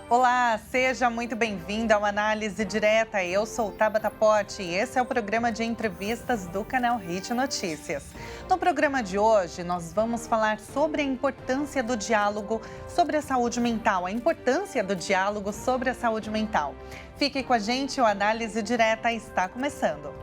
Olá, seja muito bem-vindo ao Análise Direta. Eu sou Tabata Potti e esse é o programa de entrevistas do canal Hit Notícias. No programa de hoje, nós vamos falar sobre a importância do diálogo sobre a saúde mental, a importância do diálogo sobre a saúde mental. Fique com a gente, o Análise Direta está começando.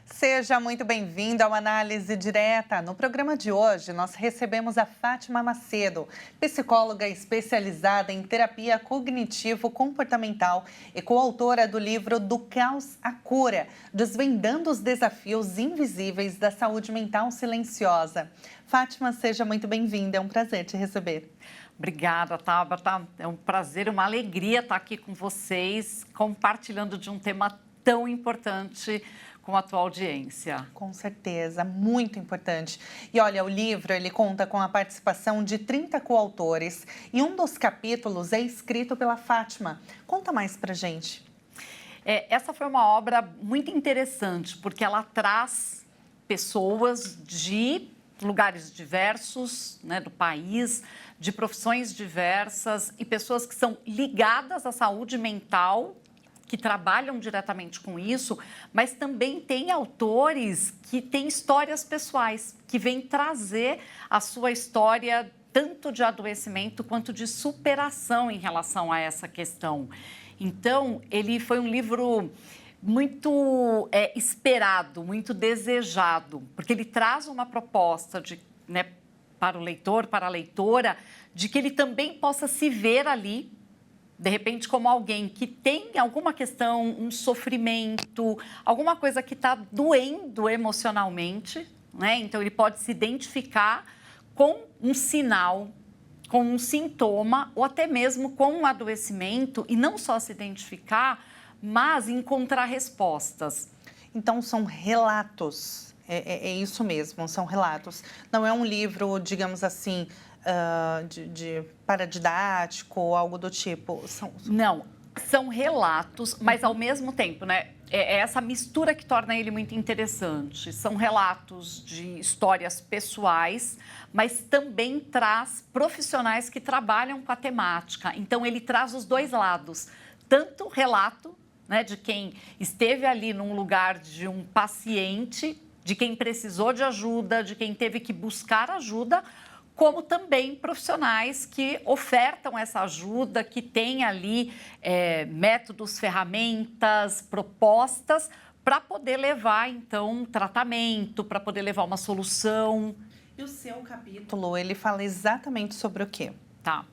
Seja muito bem-vindo ao Análise Direta. No programa de hoje, nós recebemos a Fátima Macedo, psicóloga especializada em terapia cognitivo-comportamental e coautora do livro Do Caos à Cura, desvendando os desafios invisíveis da saúde mental silenciosa. Fátima, seja muito bem-vinda, é um prazer te receber. Obrigada, Tabata. É um prazer, uma alegria estar aqui com vocês, compartilhando de um tema tão importante com a tua audiência. Com certeza, muito importante. E olha, o livro, ele conta com a participação de 30 coautores e um dos capítulos é escrito pela Fátima. Conta mais pra gente. Essa foi uma obra muito interessante, porque ela traz pessoas de lugares diversos, né, do país, de profissões diversas e pessoas que são ligadas à saúde mental, que trabalham diretamente com isso, mas também tem autores que têm histórias pessoais, que vêm trazer a sua história tanto de adoecimento quanto de superação em relação a essa questão. Então, ele foi um livro muito esperado, muito desejado, porque ele traz uma proposta para o leitor, para a leitora, de que ele também possa se ver ali, de repente, como alguém que tem alguma questão, um sofrimento, alguma coisa que está doendo emocionalmente, né? Então, ele pode se identificar com um sinal, com um sintoma ou até mesmo com um adoecimento e não só se identificar, mas encontrar respostas. Então, são relatos, é isso mesmo, são relatos. Não é um livro, digamos assim, paradidático ou algo do tipo? Não, são relatos, mas ao mesmo tempo, né? É essa mistura que torna ele muito interessante. São relatos de histórias pessoais, mas também traz profissionais que trabalham com a temática. Então, ele traz os dois lados, tanto relato, né, de quem esteve ali num lugar de um paciente, de quem precisou de ajuda, de quem teve que buscar ajuda, como também profissionais que ofertam essa ajuda, que têm ali métodos, ferramentas, propostas para poder levar, então, tratamento, para poder levar uma solução. E o seu capítulo, ele fala exatamente sobre o quê? Tá.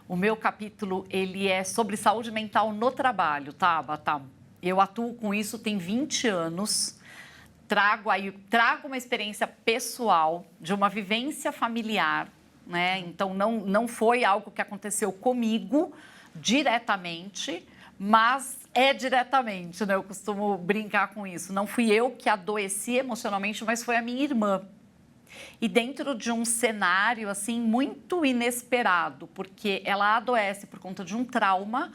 O meu capítulo, ele é sobre saúde mental no trabalho, tá? Eu atuo com isso tem 20 anos. Trago uma experiência pessoal de uma vivência familiar, né? Então, não foi algo que aconteceu comigo diretamente, mas diretamente, né? Eu costumo brincar com isso. Não fui eu que adoeci emocionalmente, mas foi a minha irmã. E dentro de um cenário, assim, muito inesperado, porque ela adoece por conta de um trauma,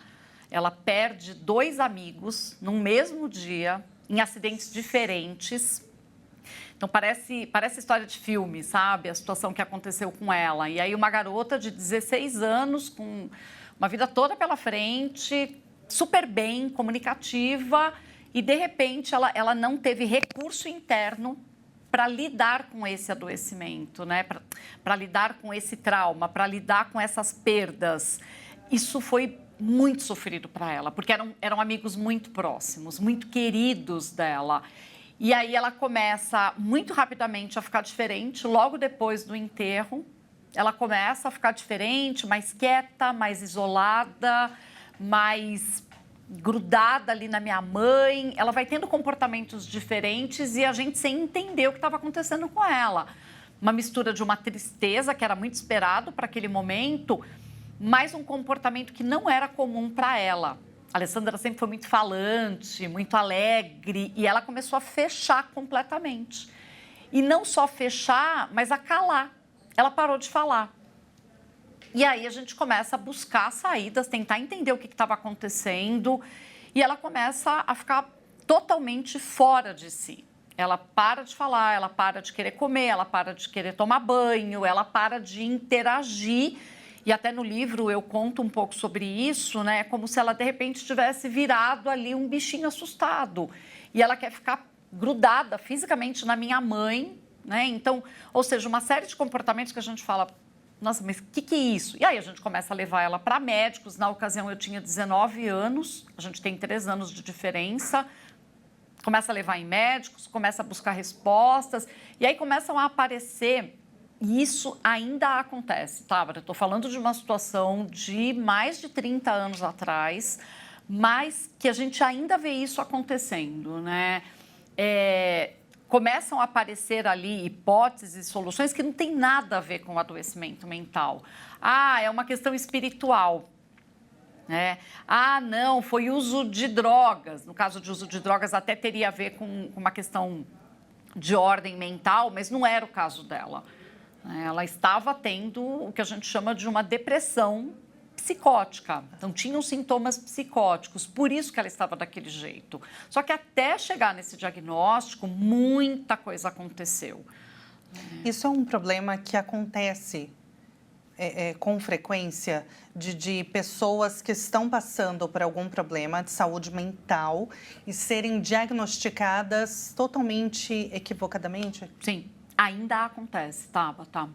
ela perde 2 amigos num mesmo dia, em acidentes diferentes. Então, parece história de filme, sabe? A situação que aconteceu com ela. E aí, uma garota de 16 anos, com uma vida toda pela frente, super bem, comunicativa, e, de repente, ela não teve recurso interno para lidar com esse adoecimento, né? Para lidar com esse trauma, para lidar com essas perdas. Isso foi muito sofrido para ela, porque eram amigos muito próximos, muito queridos dela. E aí ela começa muito rapidamente a ficar diferente, logo depois do enterro. Ela começa a ficar diferente, mais quieta, mais isolada, mais grudada ali na minha mãe. Ela vai tendo comportamentos diferentes e a gente sem entender o que estava acontecendo com ela. Uma mistura de uma tristeza, que era muito esperado para aquele momento, mas um comportamento que não era comum para ela. A Alessandra sempre foi muito falante, muito alegre, e ela começou a fechar completamente. E não só fechar, mas a calar. Ela parou de falar. E aí a gente começa a buscar saídas, tentar entender o que estava acontecendo, e ela começa a ficar totalmente fora de si. Ela para de falar, ela para de querer comer, ela para de querer tomar banho, ela para de interagir. E até no livro eu conto um pouco sobre isso, né? Como se ela, de repente, tivesse virado ali um bichinho assustado. E ela quer ficar grudada fisicamente na minha mãe, né? Então, ou seja, uma série de comportamentos que a gente fala, nossa, mas o que é isso? E aí a gente começa a levar ela para médicos. Na ocasião eu tinha 19 anos, a gente tem 3 anos de diferença. Começa a levar em médicos, começa a buscar respostas, e aí começam a aparecer, e isso ainda acontece, tá? Eu estou falando de uma situação de mais de 30 anos atrás, mas que a gente ainda vê isso acontecendo, né? Começam a aparecer ali hipóteses e soluções que não tem nada a ver com o adoecimento mental. Ah, é uma questão espiritual. Ah, não, foi uso de drogas. No caso de uso de drogas, até teria a ver com uma questão de ordem mental, mas não era o caso dela. Ela estava tendo o que a gente chama de uma depressão psicótica. Então, tinham sintomas psicóticos, por isso que ela estava daquele jeito. Só que até chegar nesse diagnóstico, muita coisa aconteceu. Isso é um problema que acontece com frequência de pessoas que estão passando por algum problema de saúde mental e serem diagnosticadas totalmente equivocadamente? Sim, ainda acontece, Tabata.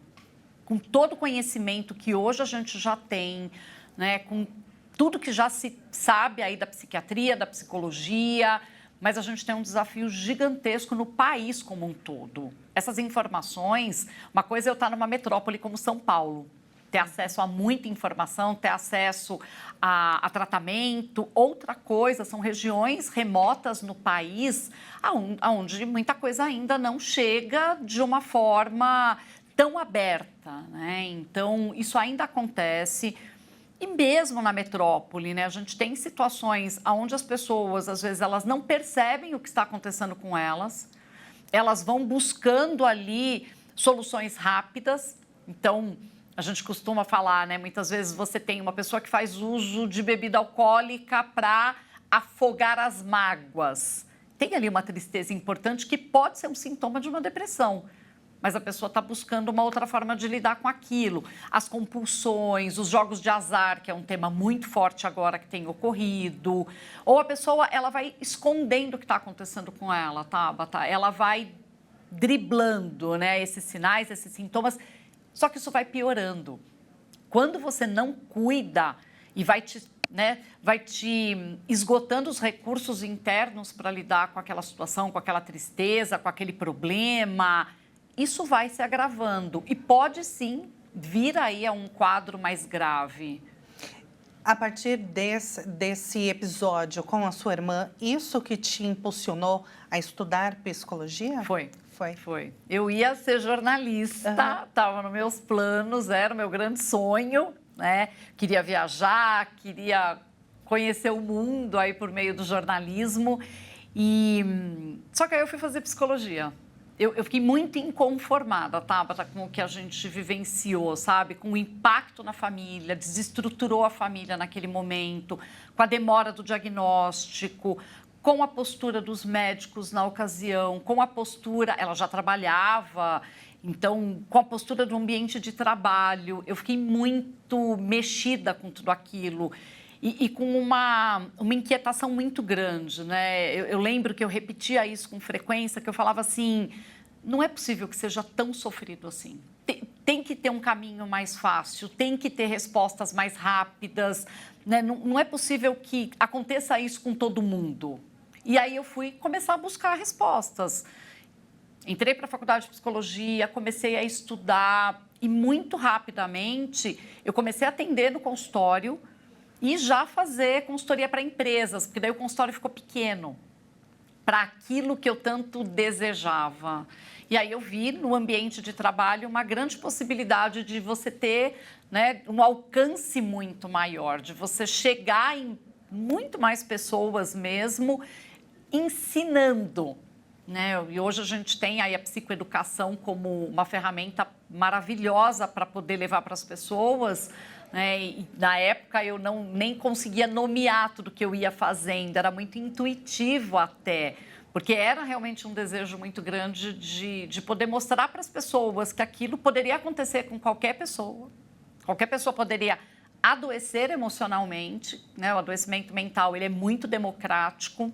Com todo o conhecimento que hoje a gente já tem, né, com tudo que já se sabe aí da psiquiatria, da psicologia, mas a gente tem um desafio gigantesco no país como um todo. Essas informações, uma coisa é eu estar numa metrópole como São Paulo, ter acesso a muita informação, ter acesso a tratamento. Outra coisa, são regiões remotas no país onde muita coisa ainda não chega de uma forma tão aberta, né? Então, isso ainda acontece. E mesmo na metrópole, né, a gente tem situações onde as pessoas, às vezes, elas não percebem o que está acontecendo com elas, elas vão buscando ali soluções rápidas. Então, a gente costuma falar, né, muitas vezes você tem uma pessoa que faz uso de bebida alcoólica para afogar as mágoas. Tem ali uma tristeza importante que pode ser um sintoma de uma depressão, mas a pessoa está buscando uma outra forma de lidar com aquilo. As compulsões, os jogos de azar, que é um tema muito forte agora que tem ocorrido. Ou a pessoa, ela vai escondendo o que está acontecendo com ela, Tabata? Ela vai driblando, né, esses sinais, esses sintomas, só que isso vai piorando. Quando você não cuida e vai te esgotando os recursos internos para lidar com aquela situação, com aquela tristeza, com aquele problema, isso vai se agravando e pode sim vir aí a um quadro mais grave. A partir desse episódio com a sua irmã, isso que te impulsionou a estudar psicologia? Foi. Foi. Eu ia ser jornalista, estava nos meus planos, era o meu grande sonho, né? Queria viajar, queria conhecer o mundo aí por meio do jornalismo. Só que aí eu fui fazer psicologia. Eu fiquei muito inconformada, Tabata, com o que a gente vivenciou, sabe? Com o impacto na família, desestruturou a família naquele momento, com a demora do diagnóstico, com a postura dos médicos na ocasião, com a postura, ela já trabalhava, então, com a postura do ambiente de trabalho, eu fiquei muito mexida com tudo aquilo e com uma inquietação muito grande, né? Eu lembro que eu repetia isso com frequência, que eu falava assim, não é possível que seja tão sofrido assim. Tem que ter um caminho mais fácil, tem que ter respostas mais rápidas, né? Não é possível que aconteça isso com todo mundo. E aí eu fui começar a buscar respostas. Entrei para a faculdade de psicologia, comecei a estudar e muito rapidamente eu comecei a atender no consultório e já fazer consultoria para empresas, porque daí o consultório ficou pequeno para aquilo que eu tanto desejava. E aí eu vi no ambiente de trabalho uma grande possibilidade de você ter, né, um alcance muito maior, de você chegar em muito mais pessoas mesmo, ensinando, né? E hoje a gente tem aí a psicoeducação como uma ferramenta maravilhosa para poder levar para as pessoas, né? E na época eu nem conseguia nomear tudo que eu ia fazendo, era muito intuitivo até, porque era realmente um desejo muito grande de poder mostrar para as pessoas que aquilo poderia acontecer com qualquer pessoa poderia adoecer emocionalmente, né? O adoecimento mental ele é muito democrático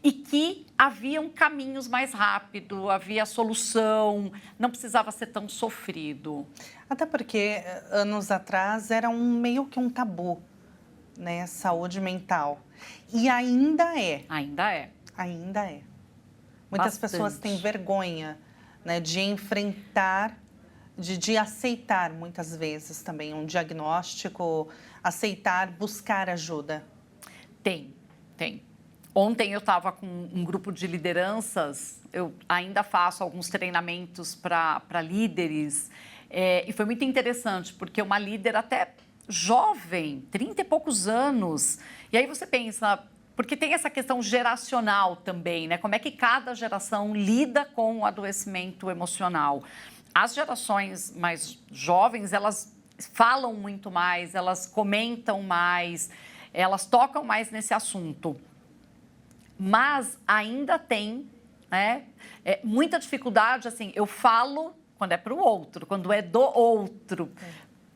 e que haviam caminhos mais rápidos, havia solução, não precisava ser tão sofrido. Até porque anos atrás era meio que um tabu, né? Saúde mental. E ainda é. Ainda é. Ainda é. Muitas pessoas têm vergonha, né, de enfrentar, de aceitar muitas vezes também um diagnóstico, aceitar, buscar ajuda. Tem. Ontem eu estava com um grupo de lideranças, eu ainda faço alguns treinamentos para líderes, e foi muito interessante, porque uma líder até jovem, 30 e poucos anos, e aí você pensa, porque tem essa questão geracional também, né? Como é que cada geração lida com o adoecimento emocional? As gerações mais jovens, elas falam muito mais, elas comentam mais, elas tocam mais nesse assunto. Mas ainda tem, né, muita dificuldade, assim, eu falo quando é para o outro, quando é do outro,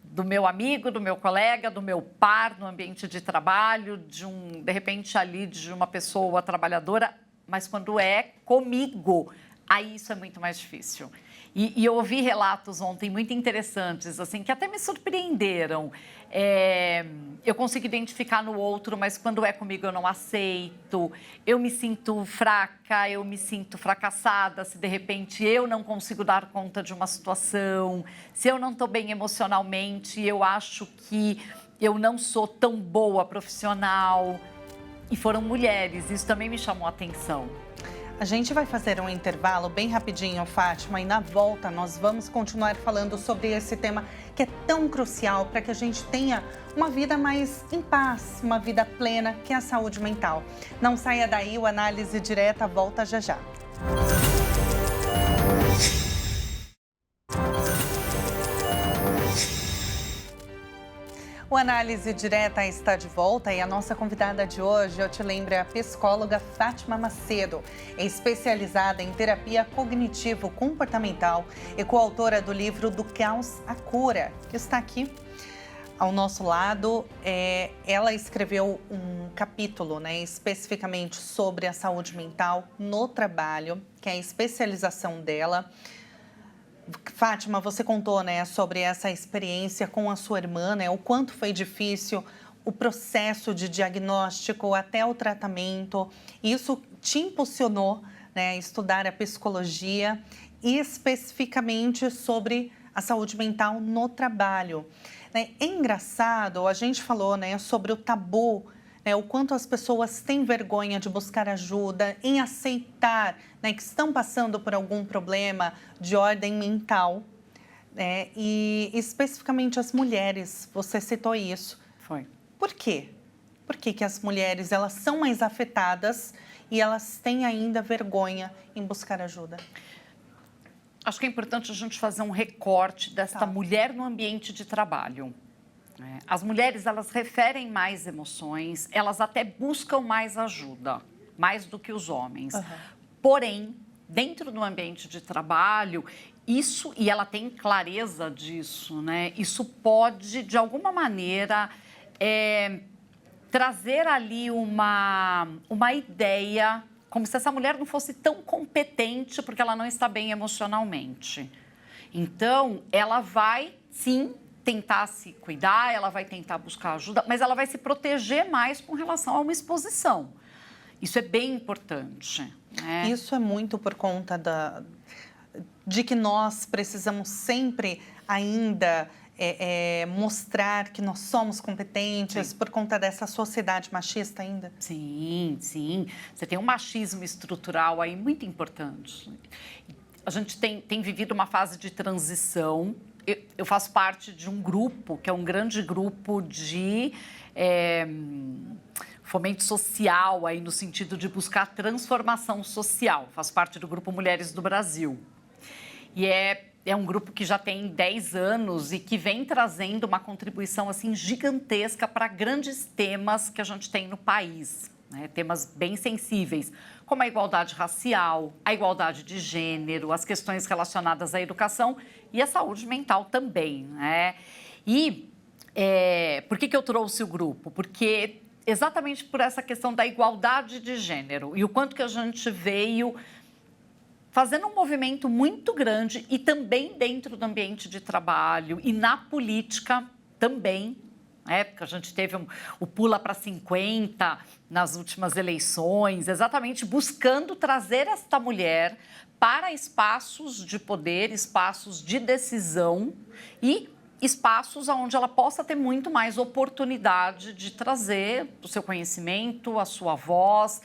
do meu amigo, do meu colega, do meu par no ambiente de trabalho, de repente ali de uma pessoa trabalhadora, mas quando é comigo, aí isso é muito mais difícil. E eu ouvi relatos ontem muito interessantes, assim, que até me surpreenderam. Eu consigo identificar no outro, mas quando é comigo eu não aceito. Eu me sinto fraca, eu me sinto fracassada se de repente eu não consigo dar conta de uma situação. Se eu não estou bem emocionalmente, eu acho que eu não sou tão boa profissional. E foram mulheres, isso também me chamou a atenção. A gente vai fazer um intervalo bem rapidinho, Fátima, e na volta nós vamos continuar falando sobre esse tema que é tão crucial para que a gente tenha uma vida mais em paz, uma vida plena, que é a saúde mental. Não saia daí, o Análise Direta volta já já. O Análise Direta está de volta e a nossa convidada de hoje, eu te lembro, é a psicóloga Fátima Macedo, é especializada em terapia cognitivo-comportamental e coautora do livro Do Caos à Cura, que está aqui ao nosso lado. Ela escreveu um capítulo, né, especificamente sobre a saúde mental no trabalho, que é a especialização dela. Fátima, você contou, né, sobre essa experiência com a sua irmã, né, o quanto foi difícil o processo de diagnóstico até o tratamento. Isso te impulsionou, né, a estudar a psicologia e especificamente sobre a saúde mental no trabalho. É engraçado, a gente falou, né, sobre o tabu, né, o quanto as pessoas têm vergonha de buscar ajuda, em aceitar, né, que estão passando por algum problema de ordem mental, né, e especificamente as mulheres, você citou isso. Foi. Por quê? Por que as mulheres elas são mais afetadas e elas têm ainda vergonha em buscar ajuda? Acho que é importante a gente fazer um recorte desta mulher no ambiente de trabalho. As mulheres, elas referem mais emoções, elas até buscam mais ajuda, mais do que os homens. Uhum. Porém, dentro do ambiente de trabalho, isso, e ela tem clareza disso, né? Isso pode, de alguma maneira, trazer ali uma ideia, como se essa mulher não fosse tão competente porque ela não está bem emocionalmente. Então, ela vai, sim, tentar se cuidar, ela vai tentar buscar ajuda, mas ela vai se proteger mais com relação a uma exposição. Isso é bem importante, né? Isso é muito por conta de que nós precisamos sempre ainda mostrar que nós somos competentes. Sim. Por conta dessa sociedade machista ainda? Sim, sim. Você tem um machismo estrutural aí muito importante. A gente tem vivido uma fase de transição. Eu faço parte de um grupo, que é um grande grupo de fomento social, aí no sentido de buscar transformação social. Faço parte do Grupo Mulheres do Brasil. E é um grupo que já tem 10 anos e que vem trazendo uma contribuição assim gigantesca para grandes temas que a gente tem no país, né? Temas bem sensíveis, como a igualdade racial, a igualdade de gênero, as questões relacionadas à educação e à saúde mental também, né? E por que eu trouxe o grupo? Porque exatamente por essa questão da igualdade de gênero e o quanto que a gente veio fazendo um movimento muito grande e também dentro do ambiente de trabalho e na política também, né? Porque a gente teve o Pula para 50 nas últimas eleições, exatamente buscando trazer esta mulher para espaços de poder, espaços de decisão e espaços onde ela possa ter muito mais oportunidade de trazer o seu conhecimento, a sua voz,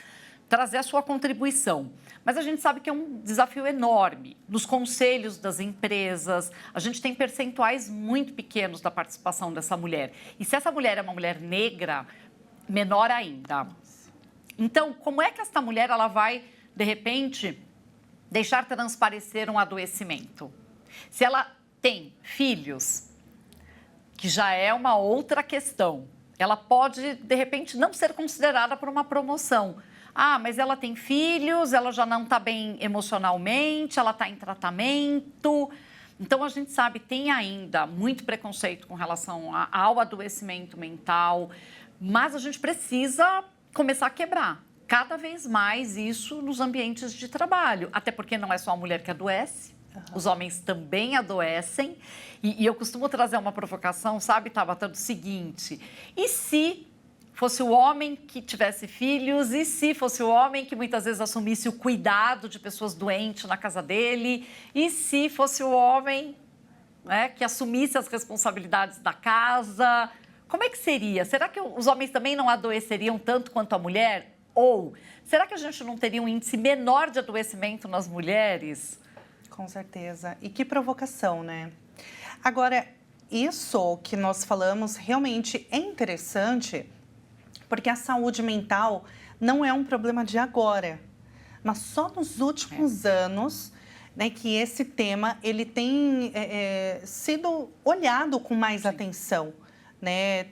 trazer a sua contribuição. Mas a gente sabe que é um desafio enorme. Nos conselhos das empresas, a gente tem percentuais muito pequenos da participação dessa mulher. E se essa mulher é uma mulher negra, menor ainda. Então, como é que essa mulher ela vai, de repente, deixar transparecer um adoecimento? Se ela tem filhos, que já é uma outra questão, ela pode, de repente, não ser considerada por uma promoção. Ah, mas ela tem filhos, ela já não está bem emocionalmente, ela está em tratamento. Então, a gente sabe, tem ainda muito preconceito com relação ao adoecimento mental, mas a gente precisa começar a quebrar cada vez mais isso nos ambientes de trabalho. Até porque não é só a mulher que adoece, os homens também adoecem. E eu costumo trazer uma provocação, sabe, Tabata, do seguinte: e se fosse o homem que tivesse filhos, e se fosse o homem que muitas vezes assumisse o cuidado de pessoas doentes na casa dele, e se fosse o homem, né, que assumisse as responsabilidades da casa, como é que seria? Será que os homens também não adoeceriam tanto quanto a mulher? Ou será que a gente não teria um índice menor de adoecimento nas mulheres? Com certeza. E que provocação, né? Agora, isso que nós falamos realmente é interessante, porque a saúde mental não é um problema de agora, mas só nos últimos anos, né, que esse tema ele tem sido olhado com mais atenção, né?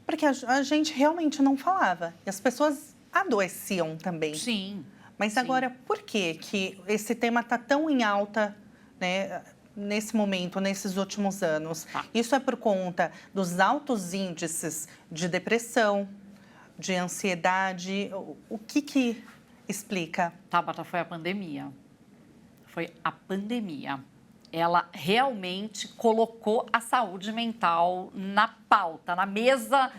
Porque a gente realmente não falava e as pessoas adoeciam também. Sim. Mas agora, por que esse tema está tão em alta, né, nesse momento, nesses últimos anos? Isso é por conta dos altos índices de depressão, de ansiedade? O que explica? Tabata, foi a pandemia. Foi a pandemia. Ela realmente colocou a saúde mental na pauta, na mesa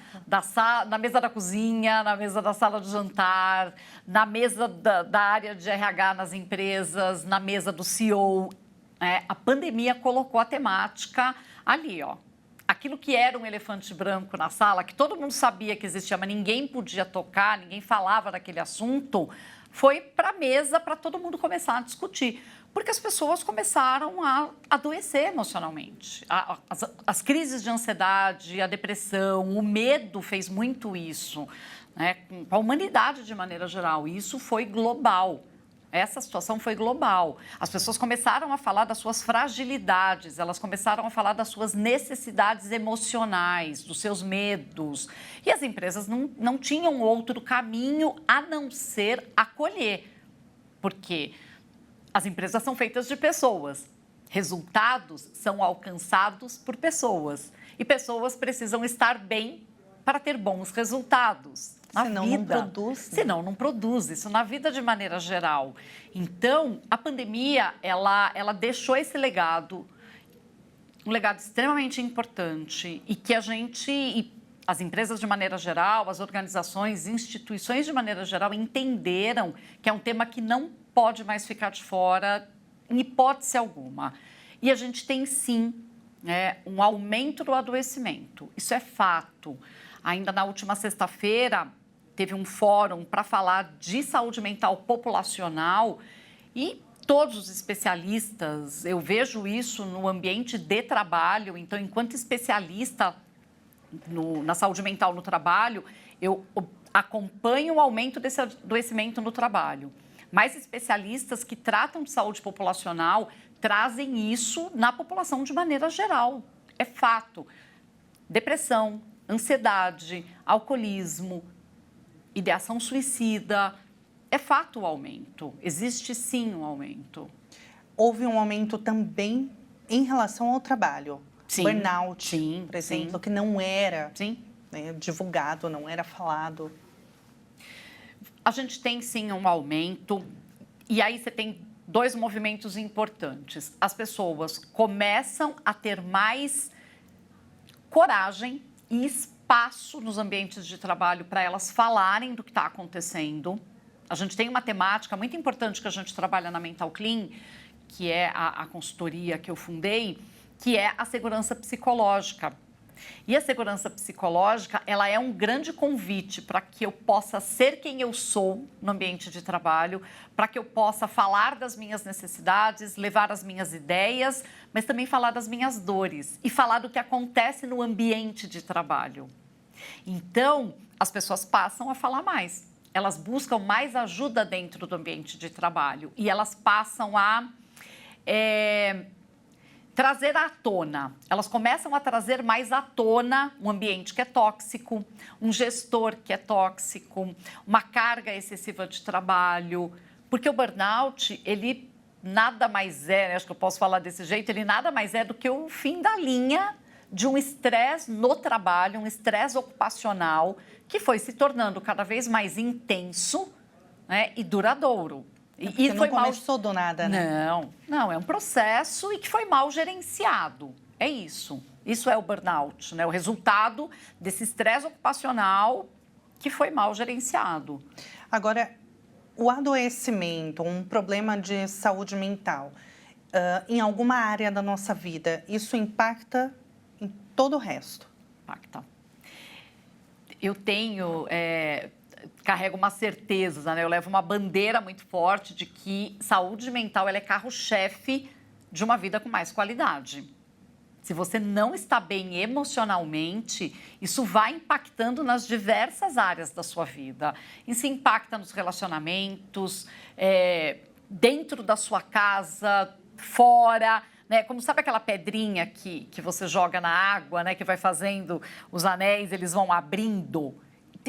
na mesa da cozinha, na mesa da sala de jantar, na mesa da área de RH nas empresas, na mesa do CEO. A pandemia colocou a temática ali, ó. Aquilo que era um elefante branco na sala, que todo mundo sabia que existia, mas ninguém podia tocar, ninguém falava daquele assunto, foi para a mesa para todo mundo começar a discutir. Porque as pessoas começaram a adoecer emocionalmente. As crises de ansiedade, a depressão, o medo fez muito isso, né, com a humanidade de maneira geral. E isso foi global. Essa situação foi global. As pessoas começaram a falar das suas fragilidades, elas começaram a falar das suas necessidades emocionais, dos seus medos. E as empresas não tinham outro caminho a não ser acolher. Porque as empresas são feitas de pessoas. Resultados são alcançados por pessoas. E pessoas precisam estar bem para ter bons resultados. Senão não produz. Né? Senão não produz, isso na vida de maneira geral. Então, a pandemia, ela deixou esse legado, um legado extremamente importante e que as empresas de maneira geral, as organizações, instituições de maneira geral entenderam que é um tema que não pode mais ficar de fora em hipótese alguma. E a gente tem sim, um aumento do adoecimento, isso é fato. Ainda na última sexta-feira, teve um fórum para falar de saúde mental populacional e todos os especialistas, eu vejo isso no ambiente de trabalho, então, enquanto especialista na saúde mental no trabalho, eu acompanho o aumento desse adoecimento no trabalho. mais especialistas que tratam de saúde populacional trazem isso na população de maneira geral. É fato. Depressão, ansiedade, alcoolismo, ideação suicida, é fato o aumento. Existe sim um aumento. Houve um aumento também em relação ao trabalho. Sim, Burnout, sim, por exemplo, sim. que não era Sim. Divulgado, não era falado. A gente tem sim um aumento, e aí você tem dois movimentos importantes. As pessoas começam a ter mais coragem e espaço nos ambientes de trabalho para elas falarem do que está acontecendo. A gente tem uma temática muito importante que a gente trabalha na Mental Clean, que é a consultoria que eu fundei, que é a segurança psicológica. E a segurança psicológica, ela é um grande convite para que eu possa ser quem eu sou no ambiente de trabalho, para que eu possa falar das minhas necessidades, levar as minhas ideias, mas também falar das minhas dores e falar do que acontece no ambiente de trabalho. Então, as pessoas passam a falar mais. Elas buscam mais ajuda dentro do ambiente de trabalho e elas passam a trazer à tona. Elas começam a trazer mais à tona um ambiente que é tóxico, um gestor que é tóxico, uma carga excessiva de trabalho, porque o burnout, ele nada mais é, acho que eu posso falar desse jeito, ele nada mais é do que o fim da linha de um estresse no trabalho, um estresse ocupacional que foi se tornando cada vez mais intenso, né, e duradouro. E foi não começou do nada, né? Não, é um processo e que foi mal gerenciado. É isso. Isso é o burnout, né? O resultado desse estresse ocupacional que foi mal gerenciado. Agora, o adoecimento, um problema de saúde mental, em alguma área da nossa vida, isso impacta em todo o resto? Impacta. Eu tenho... carrego uma certeza, né? Eu levo uma bandeira muito forte de que saúde mental ela é carro-chefe de uma vida com mais qualidade. Se você não está bem emocionalmente, isso vai impactando nas diversas áreas da sua vida. Isso impacta nos relacionamentos, dentro da sua casa, fora, né? Como sabe aquela pedrinha que você joga na água, né? Que vai fazendo os anéis, eles vão abrindo.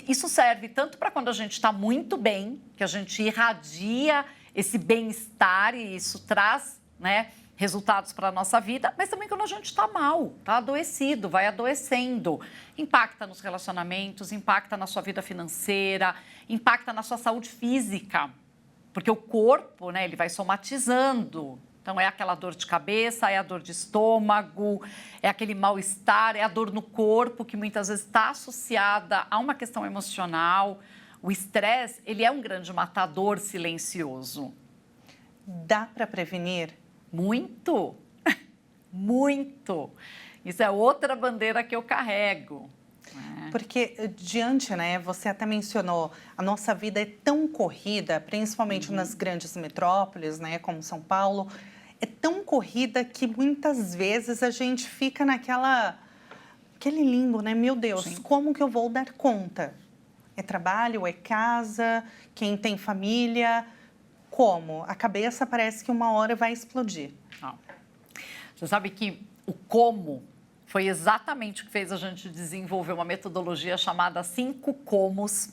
Isso serve tanto para quando a gente está muito bem, que a gente irradia esse bem-estar e isso traz, né, resultados para a nossa vida, mas também quando a gente está mal, está adoecido, vai adoecendo. Impacta nos relacionamentos, impacta na sua vida financeira, impacta na sua saúde física, porque o corpo, né, ele vai somatizando. Então, é aquela dor de cabeça, é a dor de estômago, é aquele mal-estar, é a dor no corpo, que muitas vezes está associada a uma questão emocional. O estresse, ele é um grande matador silencioso. Dá para prevenir? Muito, muito. Isso é outra bandeira que eu carrego. Porque diante, né, você até mencionou, a nossa vida é tão corrida, principalmente nas grandes metrópoles, né, como São Paulo, é tão corrida que muitas vezes a gente fica aquele limbo, né? Meu Deus, Sim. Como que eu vou dar conta? É trabalho, é casa, quem tem família, como? A cabeça parece que uma hora vai explodir. Não. Você sabe que o como foi exatamente o que fez a gente desenvolver uma metodologia chamada 5 Comos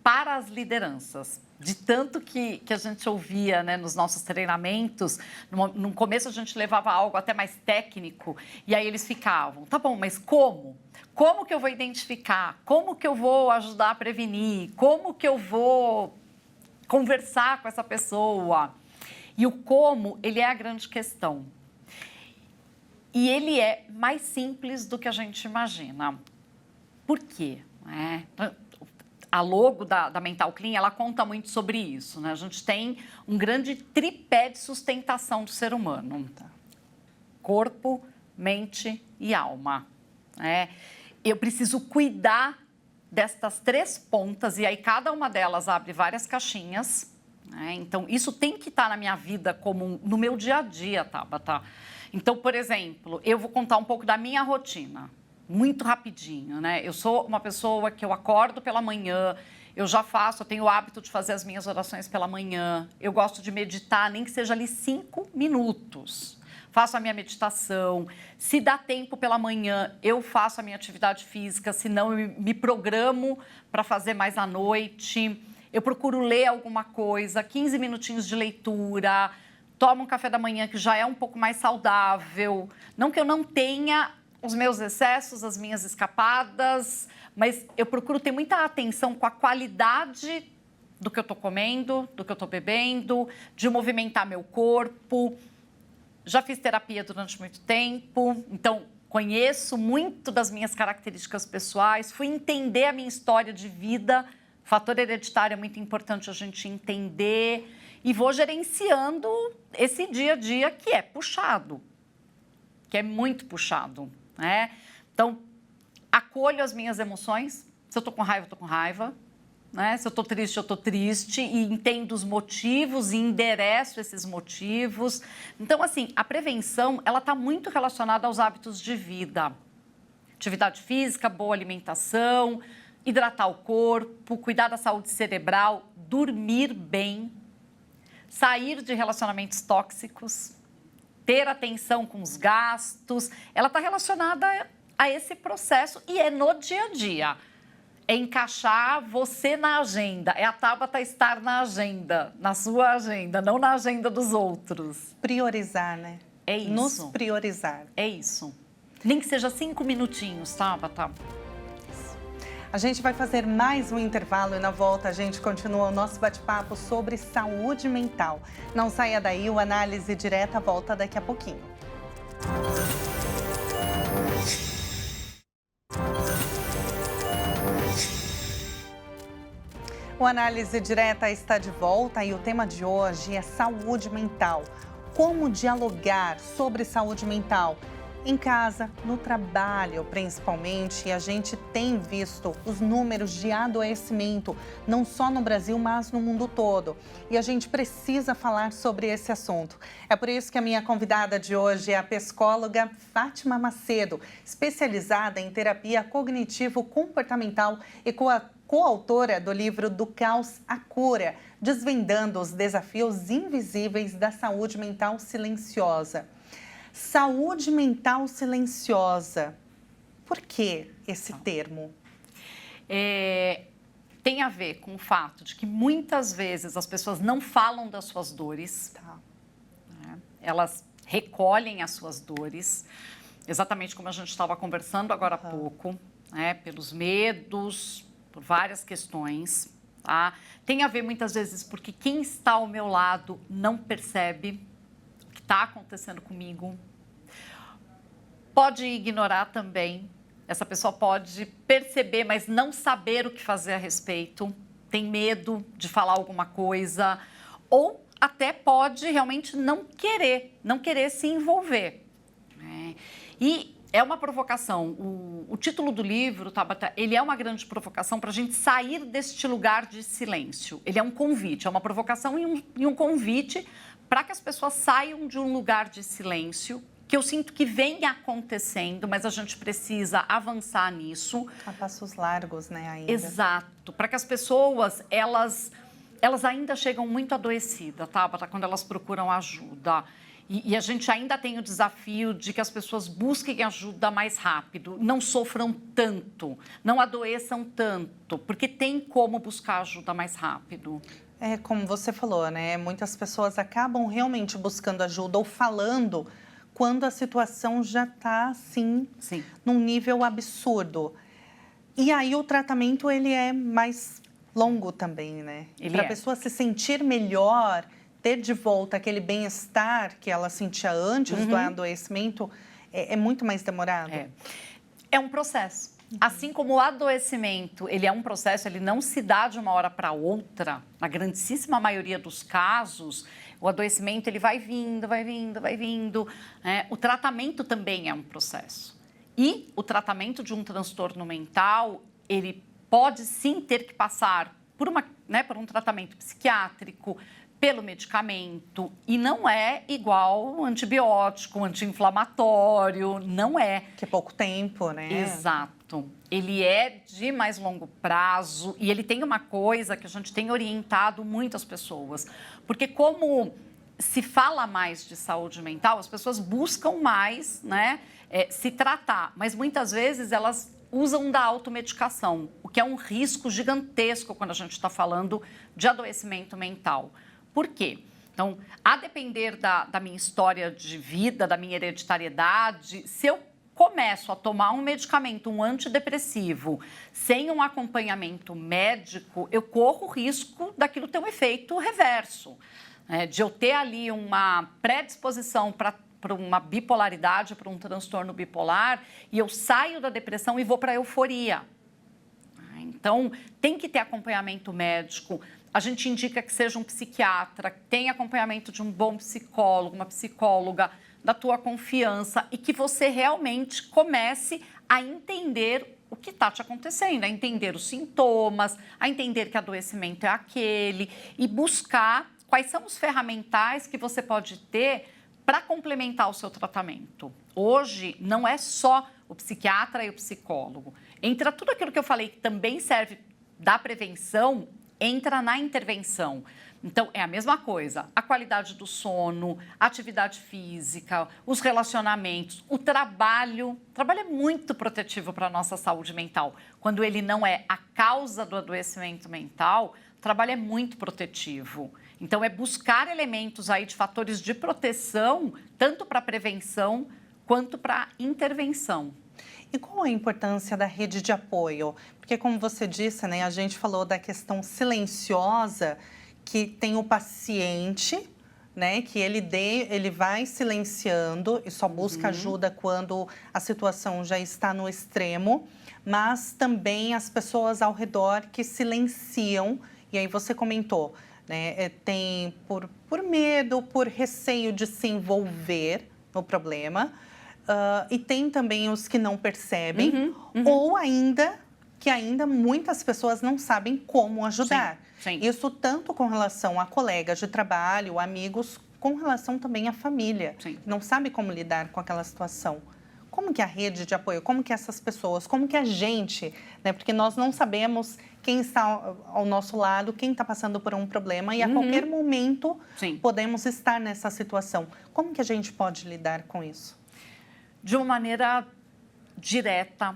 para as lideranças. De tanto que a gente ouvia, né, nos nossos treinamentos, no começo a gente levava algo até mais técnico, e aí eles ficavam, tá bom, mas como? Como que eu vou identificar? Como que eu vou ajudar a prevenir? Como que eu vou conversar com essa pessoa? E o como, ele é a grande questão. E ele é mais simples do que a gente imagina. Por quê? A logo da Mental Clean, ela conta muito sobre isso, né? A gente tem um grande tripé de sustentação do ser humano. Corpo, mente e alma. Eu preciso cuidar destas 3 pontas, e aí cada uma delas abre várias caixinhas. Então, isso tem que estar na minha vida comum, no meu dia a dia, Tabata. Então, por exemplo, eu vou contar um pouco da minha rotina. Muito rapidinho, né? Eu sou uma pessoa que eu acordo pela manhã, Eu já faço, eu tenho o hábito de fazer as minhas orações pela manhã. Eu gosto de meditar, nem que seja ali 5 minutos. Faço a minha meditação. Se dá tempo pela manhã, eu faço a minha atividade física. Se não, eu me programo para fazer mais à noite. Eu procuro ler alguma coisa, 15 minutinhos de leitura. Tomo um café da manhã que já é um pouco mais saudável. Não que eu não tenha os meus excessos, as minhas escapadas, mas eu procuro ter muita atenção com a qualidade do que eu estou comendo, do que eu estou bebendo, de movimentar meu corpo. Já fiz terapia durante muito tempo, então conheço muito das minhas características pessoais, fui entender a minha história de vida. Fator hereditário é muito importante a gente entender e vou gerenciando esse dia a dia que é puxado, que é muito puxado, né? Então, acolho as minhas emoções. Se eu estou com raiva, eu estou com raiva, né? Se eu estou triste, eu estou triste e entendo os motivos e endereço esses motivos. Então, assim, a prevenção, ela está muito relacionada aos hábitos de vida. Atividade física, boa alimentação, hidratar o corpo, cuidar da saúde cerebral, dormir bem, sair de relacionamentos tóxicos, ter atenção com os gastos. Ela está relacionada a esse processo e é no dia a dia. É encaixar você na agenda. É a Tabata estar na agenda, na sua agenda, não na agenda dos outros. Priorizar, né? É isso. Nos priorizar. É isso. Nem que seja 5 minutinhos, Tabata. A gente vai fazer mais um intervalo e na volta a gente continua o nosso bate-papo sobre saúde mental. Não saia daí, o Análise Direta volta daqui a pouquinho. O Análise Direta está de volta e o tema de hoje é saúde mental. Como dialogar sobre saúde mental? Em casa, no trabalho, principalmente, a gente tem visto os números de adoecimento, não só no Brasil, mas no mundo todo. E a gente precisa falar sobre esse assunto. É por isso que a minha convidada de hoje é a psicóloga Fátima Macedo, especializada em terapia cognitivo-comportamental e coautora do livro Do Caos à Cura, desvendando os desafios invisíveis da saúde mental silenciosa. Saúde mental silenciosa. Por que esse termo? Tem a ver com o fato de que muitas vezes as pessoas não falam das suas dores. Né? Elas recolhem as suas dores, exatamente como a gente estava conversando agora há pouco, né? Pelos medos, por várias questões. Tá? Tem a ver muitas vezes porque quem está ao meu lado não percebe está acontecendo comigo. Pode ignorar também. Essa pessoa pode perceber, mas não saber o que fazer a respeito. Tem medo de falar alguma coisa. Ou até pode realmente não querer se envolver. Né? E é uma provocação. O título do livro, Tabata, ele é uma grande provocação para a gente sair deste lugar de silêncio. Ele é um convite, é uma provocação e um convite para que as pessoas saiam de um lugar de silêncio, que eu sinto que vem acontecendo, mas a gente precisa avançar nisso. A passos largos, né, ainda. Exato, para que as pessoas, elas ainda chegam muito adoecidas, tá? Quando elas procuram ajuda. E a gente ainda tem o desafio de que as pessoas busquem ajuda mais rápido, não sofram tanto, não adoeçam tanto, porque tem como buscar ajuda mais rápido. É como você falou, né? Muitas pessoas acabam realmente buscando ajuda ou falando quando a situação já está, assim, num nível absurdo. E aí o tratamento, ele é mais longo também, né? Para a pessoa se sentir melhor, ter de volta aquele bem-estar que ela sentia antes do adoecimento, é muito mais demorado. É um processo. Assim como o adoecimento, ele é um processo, ele não se dá de uma hora para outra. Na grandíssima maioria dos casos, o adoecimento ele vai vindo, vai vindo, vai vindo. O tratamento também é um processo. E o tratamento de um transtorno mental, ele pode sim ter que passar por um tratamento psiquiátrico, pelo medicamento. E não é igual antibiótico, anti-inflamatório, não é. Que é pouco tempo, né? Exato. Ele é de mais longo prazo e ele tem uma coisa que a gente tem orientado muito as pessoas. Porque como se fala mais de saúde mental, as pessoas buscam mais, né, se tratar. Mas muitas vezes elas usam da automedicação, o que é um risco gigantesco quando a gente está falando de adoecimento mental. Por quê? Então, a depender da minha história de vida, da minha hereditariedade, se eu começo a tomar um medicamento, um antidepressivo, sem um acompanhamento médico, eu corro o risco daquilo ter um efeito reverso, né? De eu ter ali uma predisposição para uma bipolaridade, para um transtorno bipolar, e eu saio da depressão e vou para a euforia. Então, tem que ter acompanhamento médico. A gente indica que seja um psiquiatra, que tenha acompanhamento de um bom psicólogo, uma psicóloga da tua confiança e que você realmente comece a entender o que está te acontecendo, a entender os sintomas, a entender que adoecimento é aquele e buscar quais são os ferramentais que você pode ter para complementar o seu tratamento. Hoje, não é só o psiquiatra e o psicólogo. Entra tudo aquilo que eu falei que também serve da prevenção, entra na intervenção. Então, é a mesma coisa, a qualidade do sono, a atividade física, os relacionamentos, o trabalho. O trabalho é muito protetivo para a nossa saúde mental. Quando ele não é a causa do adoecimento mental, o trabalho é muito protetivo. Então, é buscar elementos aí de fatores de proteção, tanto para prevenção quanto para intervenção. E qual a importância da rede de apoio? Porque, como você disse, né, a gente falou da questão silenciosa, que tem o paciente, né, que ele vai silenciando e só busca ajuda quando a situação já está no extremo, mas também as pessoas ao redor que silenciam, e aí você comentou, né, tem por medo, por receio de se envolver no problema, e tem também os que não percebem, ou ainda muitas pessoas não sabem como ajudar. Sim. Isso tanto com relação a colegas de trabalho, amigos, com relação também à família. Sim. Não sabe como lidar com aquela situação. Como que a rede de apoio, como que essas pessoas, como que a gente, né? Porque nós não sabemos quem está ao nosso lado, quem está passando por um problema e a qualquer momento podemos estar nessa situação. Como que a gente pode lidar com isso? De uma maneira direta,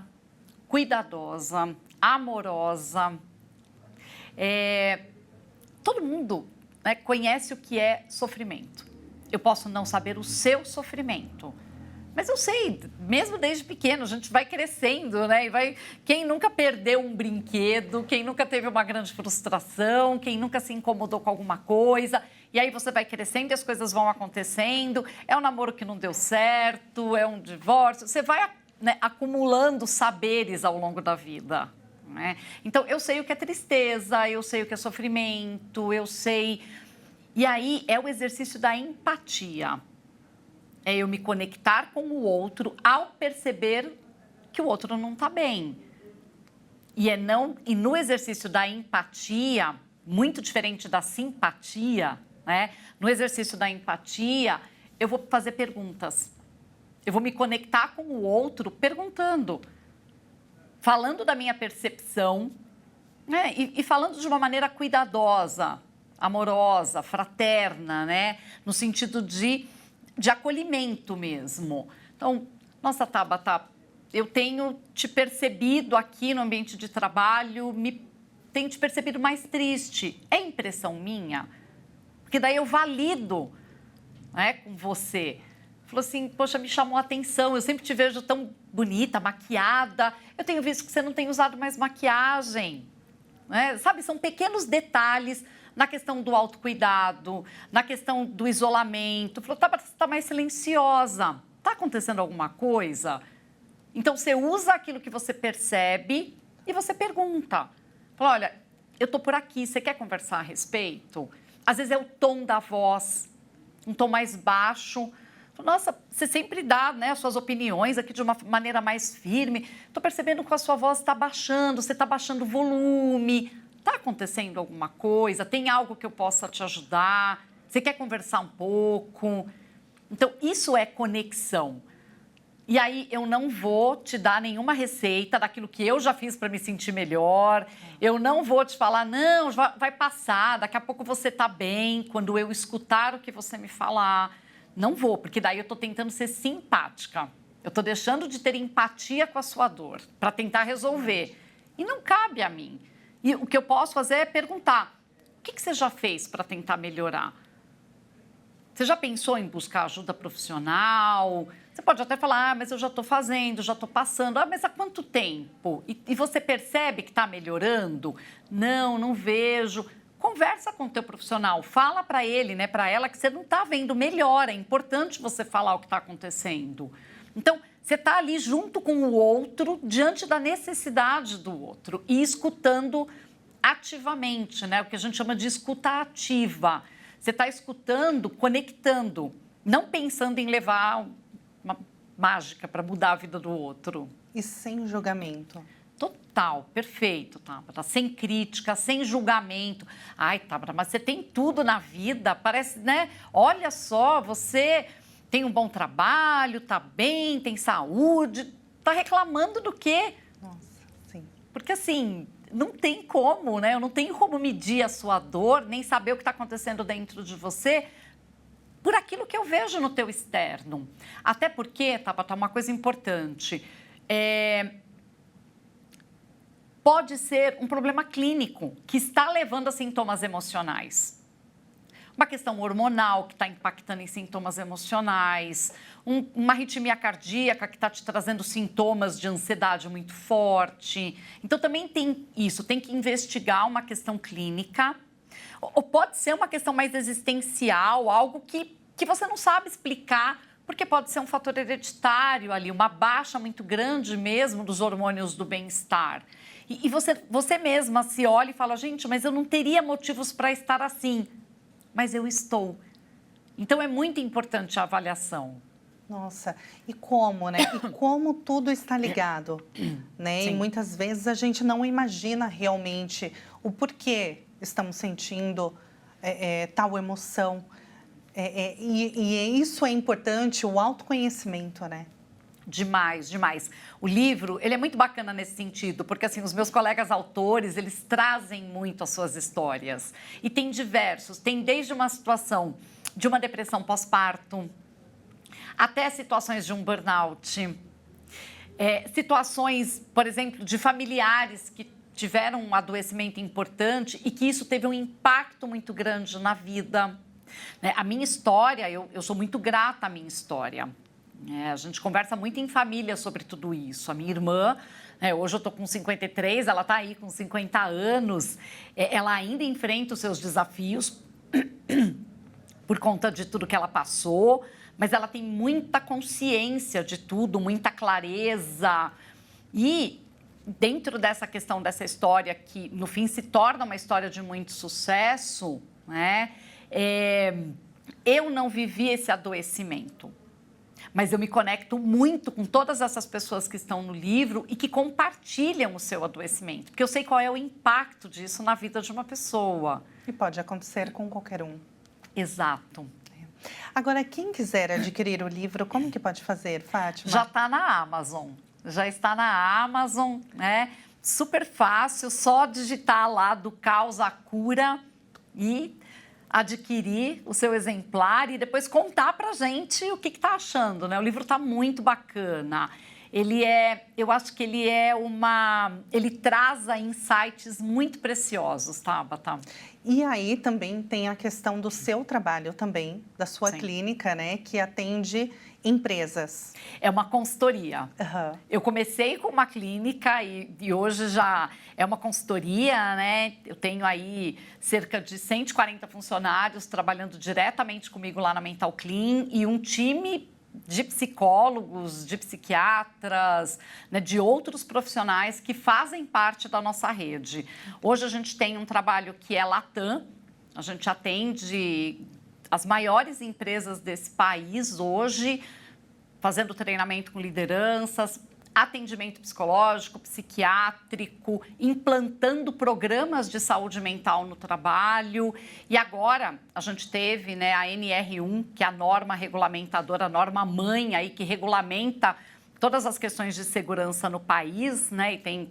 cuidadosa, amorosa. Todo mundo, né, conhece o que é sofrimento. Eu posso não saber o seu sofrimento, mas eu sei, mesmo desde pequeno, a gente vai crescendo, né? Quem nunca perdeu um brinquedo, quem nunca teve uma grande frustração, quem nunca se incomodou com alguma coisa, e aí você vai crescendo e as coisas vão acontecendo, é um namoro que não deu certo, é um divórcio, você vai, né, acumulando saberes ao longo da vida, né? Então, eu sei o que é tristeza, eu sei o que é sofrimento, eu sei... E aí é o exercício da empatia. É eu me conectar com o outro ao perceber que o outro não está bem. E no exercício da empatia, muito diferente da simpatia, né? No exercício da empatia, eu vou fazer perguntas. Eu vou me conectar com o outro perguntando, falando da minha percepção, né? E falando de uma maneira cuidadosa, amorosa, fraterna, né? No sentido de acolhimento mesmo. Então, nossa, Tabata, eu tenho te percebido aqui no ambiente de trabalho, tenho te percebido mais triste. É impressão minha? Porque daí eu valido, né, com você. Falou assim, poxa, me chamou a atenção, eu sempre te vejo tão bonita, maquiada. Eu tenho visto que você não tem usado mais maquiagem. Né? Sabe, são pequenos detalhes na questão do autocuidado, na questão do isolamento. Falou, tá, você está mais silenciosa. Está acontecendo alguma coisa? Então, você usa aquilo que você percebe e você pergunta. Fala, olha, eu estou por aqui, você quer conversar a respeito? Às vezes é o tom da voz, um tom mais baixo. Nossa, você sempre dá, né, as suas opiniões aqui de uma maneira mais firme. Estou percebendo que a sua voz está baixando, você está baixando o volume. está acontecendo alguma coisa? Tem algo que eu possa te ajudar? Você quer conversar um pouco? Então, isso é conexão. E aí, eu não vou te dar nenhuma receita daquilo que eu já fiz para me sentir melhor. Eu não vou te falar, não, vai passar, daqui a pouco você está bem, quando eu escutar o que você me falar. Não vou, porque daí eu estou tentando ser simpática. Eu estou deixando de ter empatia com a sua dor para tentar resolver. E não cabe a mim. E o que eu posso fazer é perguntar, o que você já fez para tentar melhorar? Você já pensou em buscar ajuda profissional? Você pode até falar, mas eu já estou fazendo, já estou passando. Mas há quanto tempo? E você percebe que está melhorando? Não vejo. Conversa com o teu profissional, fala para ele, né, para ela, que você não está vendo melhor. É importante você falar o que está acontecendo. Então, você está ali junto com o outro, diante da necessidade do outro e escutando ativamente, né? O que a gente chama de escuta ativa. Você está escutando, conectando, não pensando em levar uma mágica para mudar a vida do outro. E sem julgamento. Total, perfeito, Tábara. Sem crítica, sem julgamento. Ai, Tábara, mas você tem tudo na vida, parece, né? Olha só, você tem um bom trabalho, tá bem, tem saúde, tá reclamando do quê? Nossa, sim. Porque assim, não tem como, né? Eu não tenho como medir a sua dor, nem saber o que está acontecendo dentro de você por aquilo que eu vejo no teu externo. Até porque, Tabata, uma coisa importante, pode ser um problema clínico que está levando a sintomas emocionais. Uma questão hormonal que está impactando em sintomas emocionais, uma arritmia cardíaca que está te trazendo sintomas de ansiedade muito forte. Então, também tem isso, tem que investigar uma questão clínica, ou pode ser uma questão mais existencial, algo que você não sabe explicar, porque pode ser um fator hereditário ali, uma baixa muito grande mesmo dos hormônios do bem-estar. E você mesma se olha e fala, gente, mas eu não teria motivos para estar assim. Mas eu estou. Então, é muito importante a avaliação. Nossa, e como, né? E como tudo está ligado, né? Sim. E muitas vezes a gente não imagina realmente o porquê estamos sentindo tal emoção. E isso é importante, o autoconhecimento, né? Demais, demais. O livro, ele é muito bacana nesse sentido, porque assim, os meus colegas autores, eles trazem muito as suas histórias. E tem diversos, tem desde uma situação de uma depressão pós-parto, até situações de um burnout, situações, por exemplo, de familiares que tiveram um adoecimento importante e que isso teve um impacto muito grande na vida. Né? A minha história, eu sou muito grata à minha história. A gente conversa muito em família sobre tudo isso. A minha irmã, hoje eu estou com 53, ela está aí com 50 anos, ela ainda enfrenta os seus desafios por conta de tudo que ela passou, mas ela tem muita consciência de tudo, muita clareza. E dentro dessa questão, dessa história, que no fim se torna uma história de muito sucesso, né? Eu não vivi esse adoecimento. Mas eu me conecto muito com todas essas pessoas que estão no livro e que compartilham o seu adoecimento, porque eu sei qual é o impacto disso na vida de uma pessoa. E pode acontecer com qualquer um. Exato. Agora, quem quiser adquirir o livro, como que pode fazer, Fátima? Já está na Amazon. Já está na Amazon, né? Super fácil, só digitar lá do caos à cura e adquirir o seu exemplar e depois contar pra gente o que tá achando, né? O livro tá muito bacana. Eu acho que ele traz insights muito preciosos, Tabata? E aí também tem a questão do seu trabalho também, da sua Sim. clínica, né? Que atende empresas. É uma consultoria. Uhum. Eu comecei com uma clínica e hoje já é uma consultoria, né? Eu tenho aí cerca de 140 funcionários trabalhando diretamente comigo lá na Mental Clean e um time de psicólogos, de psiquiatras, né, de outros profissionais que fazem parte da nossa rede. Hoje a gente tem um trabalho que é Latam, a gente atende as maiores empresas desse país hoje, fazendo treinamento com lideranças, atendimento psicológico, psiquiátrico, implantando programas de saúde mental no trabalho. E agora a gente teve, né, a NR1, que é a norma regulamentadora, a norma mãe aí que regulamenta todas as questões de segurança no país, né? E tem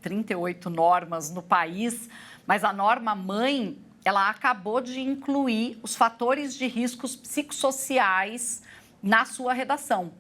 38 normas no país, mas a norma mãe, ela acabou de incluir os fatores de riscos psicossociais na sua redação.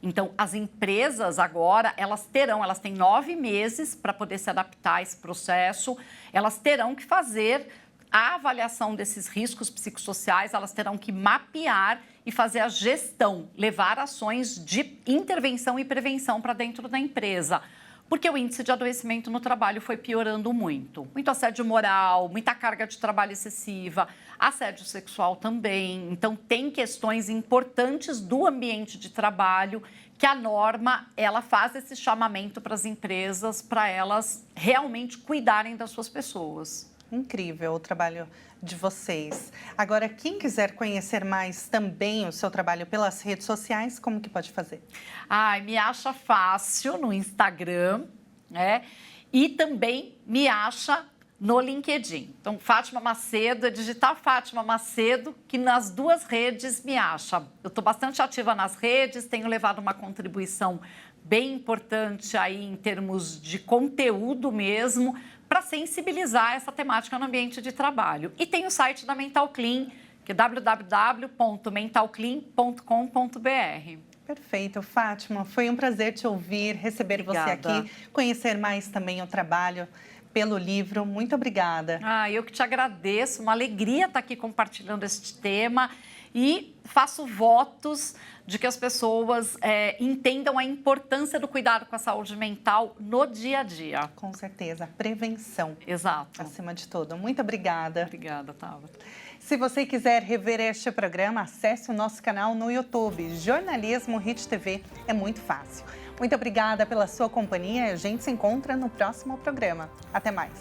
Então, as empresas agora, elas têm 9 meses para poder se adaptar a esse processo, elas terão que fazer a avaliação desses riscos psicossociais, elas terão que mapear e fazer a gestão, levar ações de intervenção e prevenção para dentro da empresa. Porque o índice de adoecimento no trabalho foi piorando muito. Muito assédio moral, muita carga de trabalho excessiva, assédio sexual também. Então, tem questões importantes do ambiente de trabalho que a norma, ela faz esse chamamento para as empresas, para elas realmente cuidarem das suas pessoas. Incrível o trabalho de vocês. Agora, quem quiser conhecer mais também o seu trabalho pelas redes sociais, como que pode fazer? Me acha fácil no Instagram, né? E também me acha no LinkedIn. Então, Fátima Macedo, é digitar Fátima Macedo, que nas 2 redes me acha. Eu estou bastante ativa nas redes, tenho levado uma contribuição bem importante aí em termos de conteúdo mesmo, para sensibilizar essa temática no ambiente de trabalho. E tem o site da Mental Clean, que é www.mentalclean.com.br. Perfeito, Fátima. Foi um prazer te ouvir, receber Obrigada. você aqui, conhecer mais também o trabalho pelo livro. Muito obrigada. Eu que te agradeço, uma alegria estar aqui compartilhando este tema e faço votos de que as pessoas entendam a importância do cuidado com a saúde mental no dia a dia. Com certeza, prevenção. Exato. Acima de tudo. Muito obrigada. Obrigada, Tabata. Se você quiser rever este programa, acesse o nosso canal no YouTube, Jornalismo Hit TV. É muito fácil. Muito obrigada pela sua companhia e a gente se encontra no próximo programa. Até mais.